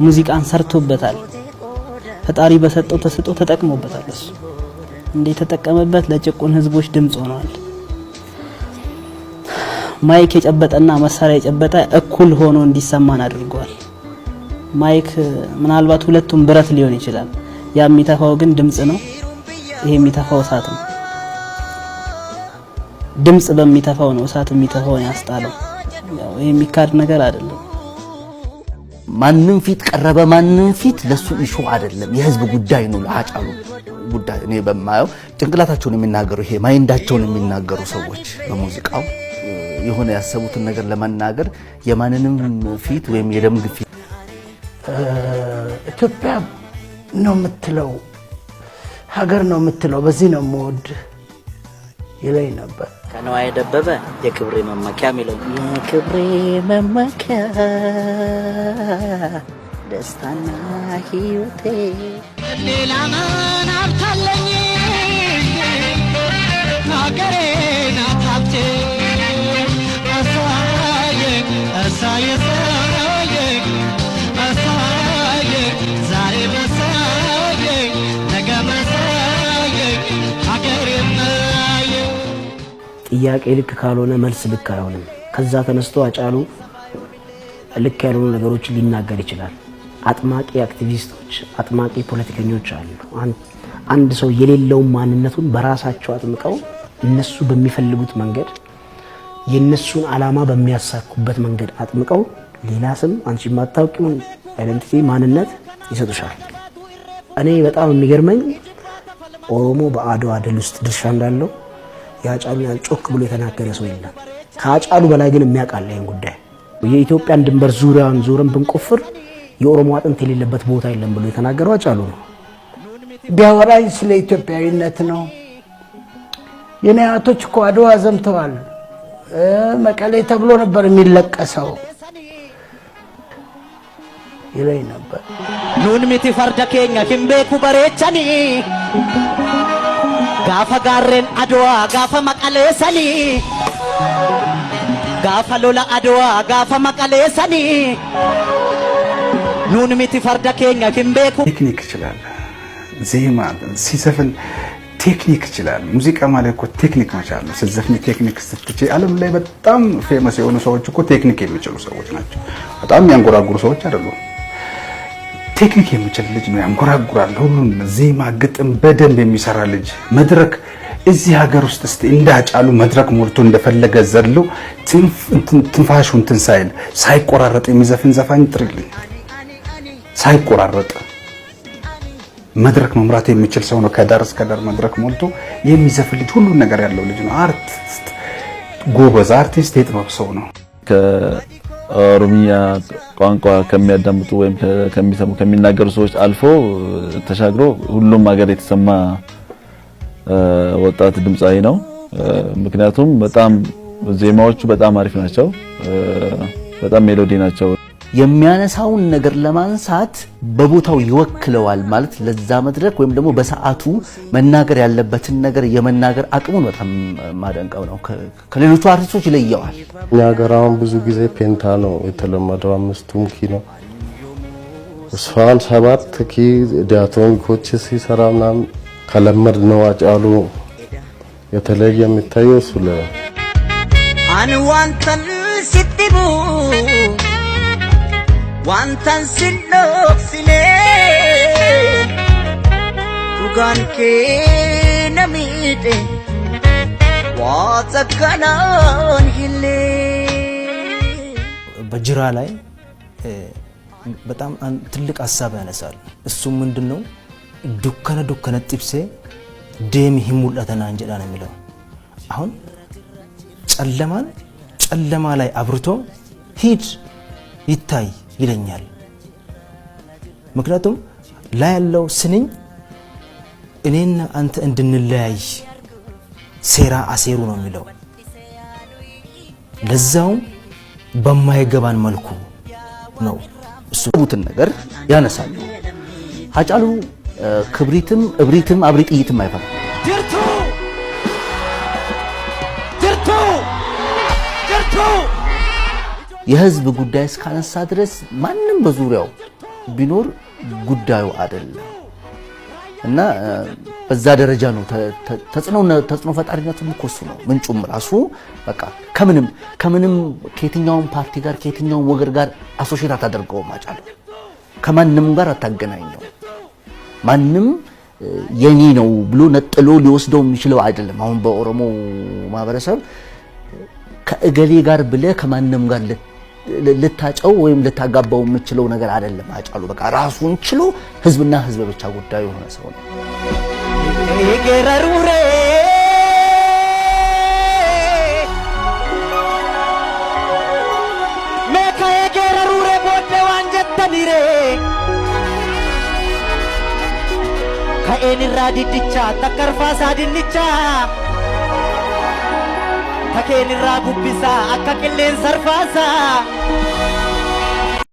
ሙዚቃን ሰርቶበታል ፈጣሪ በሰጠው ተሰጥቶ ተጠቅሞበታል እሱ እንዴ ተጠቀመበት ለጭቁን ህዝቦች ድምጽ ሆነዋል ማይክ የጨበጠና መሳሪያ የጨበጠ እኩል ሆኖ እንዲሰማን አድርጓል ማይክ ምናልባት ሁለቱም ብረት ሊሆን ይችላል ያ የሚተፋው ግን ድምጽ ነው ይሄ የሚተፋው እሳት ነው ድምጽ በሚተፋው ነው እሳት የሚተፋው ያስጣለው ያው ይሄ የሚካድ ነገር አይደለም ማንንም ፊት ቀረበ ማንንም ፊት ለሱ ኢሹ አይደለም የህዝብ ጉዳይ ነው ለአጫሉ ጉዳይ እኔ በማየው ጭንቅላታቸውን የሚናገሩ ይሄ ማይንዳቸውን የሚናገሩ ሰዎች በሙዚቃው የሆነ ያሰቡትን ነገር ለማናገር የማንንም ፊት ወይም የደም ግፊት ኢትዮጵያ ነው የምትለው ሀገር ነው የምትለው በዚህ ነው ሞድ ይለኝ ነበር ከነዋይ ደበበ የክብሬ መመኪያ ሚለው የክብሬ መመኪያ ደስታና ህይወቴ ሌላ ማን አብታለኝ ሀገሬ ናታብቴ አሳየ ዛሬ መሳየ ነገ መሳየ ሀገሬ ጥያቄ ልክ ካልሆነ መልስ ልክ አይሆንም ከዛ ተነስቶ አጫሉ ልክ ያልሆኑ ነገሮችን ሊናገር ይችላል አጥማቂ አክቲቪስቶች አጥማቂ ፖለቲከኞች አሉ አንድ ሰው የሌለው ማንነቱን በራሳቸው አጥምቀው እነሱ በሚፈልጉት መንገድ የነሱን አላማ በሚያሳኩበት መንገድ አጥምቀው ሌላ ስም አንቺ ማታውቂውን አይደንቲቲ ማንነት ይሰጡሻል እኔ በጣም የሚገርመኝ ኦሮሞ በአድዋ ድል ውስጥ ድርሻ እንዳለው ያጫሉ ያልጮክ ብሎ የተናገረ ሰው የለም ከአጫሉ በላይ ግን የሚያውቃል ይሄን ጉዳይ የኢትዮጵያን ድንበር ዙሪያውን ዞረን ብንቆፍር የኦሮሞ አጥንት የሌለበት ቦታ የለም ብሎ የተናገረው አጫሉ ነው ቢያወራኝ ስለ ኢትዮጵያዊነት ነው የኔ አያቶች እኮ አድዋ ዘምተዋል መቀሌ ተብሎ ነበር የሚለቀሰው ይለኝ ነበር ኑን ሚቲ ፈርዳ ኬኛ ኪምቤኩ በሬቻኒ ጋፋ ጋሬን አድዋ ጋፋ መቀሌ ሰኒ ጋፋ ሎላ አድዋ ጋፋ መቀሌ ሰኒ ኑን ሚቲ ፈርዳ ኬኛ ኪምቤኩ ቴክኒክ ይችላል ዜማ ሲሰፍን ቴክኒክ ይችላል ሙዚቃ ማለት እኮ ቴክኒክ መቻል ነው ስለዚህ ቴክኒክ ስትችል ዓለም ላይ በጣም ፌመስ የሆኑ ሰዎች እኮ ቴክኒክ የሚችሉ ሰዎች ናቸው በጣም ያንጎራጉሩ ሰዎች አይደሉም ቴክኒክ የሚችል ልጅ ነው ያንጎራጉራል ሁሉን ዜማ ግጥም በደንብ የሚሰራ ልጅ መድረክ እዚህ ሀገር ውስጥ እስቲ እንዳጫሉ መድረክ ሞልቶ እንደፈለገ ዘሎ ትንፋሹን ትንሳይል ሳይቆራረጥ የሚዘፍን ዘፋኝ ጥሪልኝ ሳይቆራረጥ መድረክ መምራት የሚችል ሰው ነው ከዳር እስከ ዳር መድረክ ሞልቶ የሚዘፍን ልጅ ሁሉ ነገር ያለው ልጅ ነው አርቲስት ጎበዝ አርቲስት የጥበብ ሰው ነው ከኦሮሚያ ቋንቋ ከሚያዳምጡ ወይም ከሚሰሙ ከሚናገሩ ሰዎች አልፎ ተሻግሮ ሁሉም ሀገር የተሰማ ወጣት ድምጻዊ ነው ምክንያቱም በጣም ዜማዎቹ በጣም አሪፍ ናቸው በጣም ሜሎዲ ናቸው የሚያነሳውን ነገር ለማንሳት በቦታው ይወክለዋል ማለት ለዛ መድረክ ወይም ደግሞ በሰዓቱ መናገር ያለበትን ነገር የመናገር አቅሙን በጣም ማደንቀው ነው ከሌሎቹ አርቲስቶች ይለየዋል ያገራውን ብዙ ጊዜ ፔንታ ነው የተለመደው አምስቱም ኪ ነው እሷን ሰባት ኪ ዲያቶን ኮች ሲሰራና ከለመድ ነው አጫሉ የተለየ የሚታየው ሱለ አንዋንተን ሲጥቡ wantan sinnoksine tugan ke namite watakanan hille በጅራ ላይ በጣም ትልቅ ሐሳብ ያነሳል እሱ ምንድነው ዱከነ ጥብሴ ደም ይሙላተና እንጀዳ ነው የሚለው አሁን ጨለማ ላይ አብርቶ ሂድ ይታይ ይለኛል ምክንያቱም ላይ ያለው ስንኝ እኔና አንተ እንድንለያይ ሴራ አሴሩ ነው የሚለው ለዛው በማይገባን መልኩ ነው እሱ ቡትን ነገር ያነሳሉ አጫሉ እብሪትም አብሪጥይትም አይፈራ ድርቱ የህዝብ ጉዳይ እስካነሳ ድረስ ማንንም በዙሪያው ቢኖር ጉዳዩ አይደለም እና በዛ ደረጃ ነው ተጽዕኖ ፈጣሪነቱም እኮ እሱ ነው ምንጩም ራሱ በቃ ከምንም ከየትኛውም ፓርቲ ጋር ከየትኛውም ወገር ጋር አሶሺየት አታደርገውም አጫሉ ከማንም ጋር አታገናኘው ማንም የኔ ነው ብሎ ነጥሎ ሊወስደው የሚችለው አይደለም አሁን በኦሮሞ ማህበረሰብ ከእገሌ ጋር ብለ ከማንም ጋር ልታጨው ወይም ልታጋባው የምችለው ነገር አይደለም አጫሉ በቃ ራሱን ችሎ ህዝብና ህዝብ ብቻ ጉዳዩ ሆነ ሰው ነው ይገረሩሬ መካ ይገረሩሬ ቦደው አንጀተኒሬ ከኤንራ ዲድቻ ተከርፋሳ ድንቻ ተከኤንራ ጉቢሳ አከቅሌን ሰርፋሳ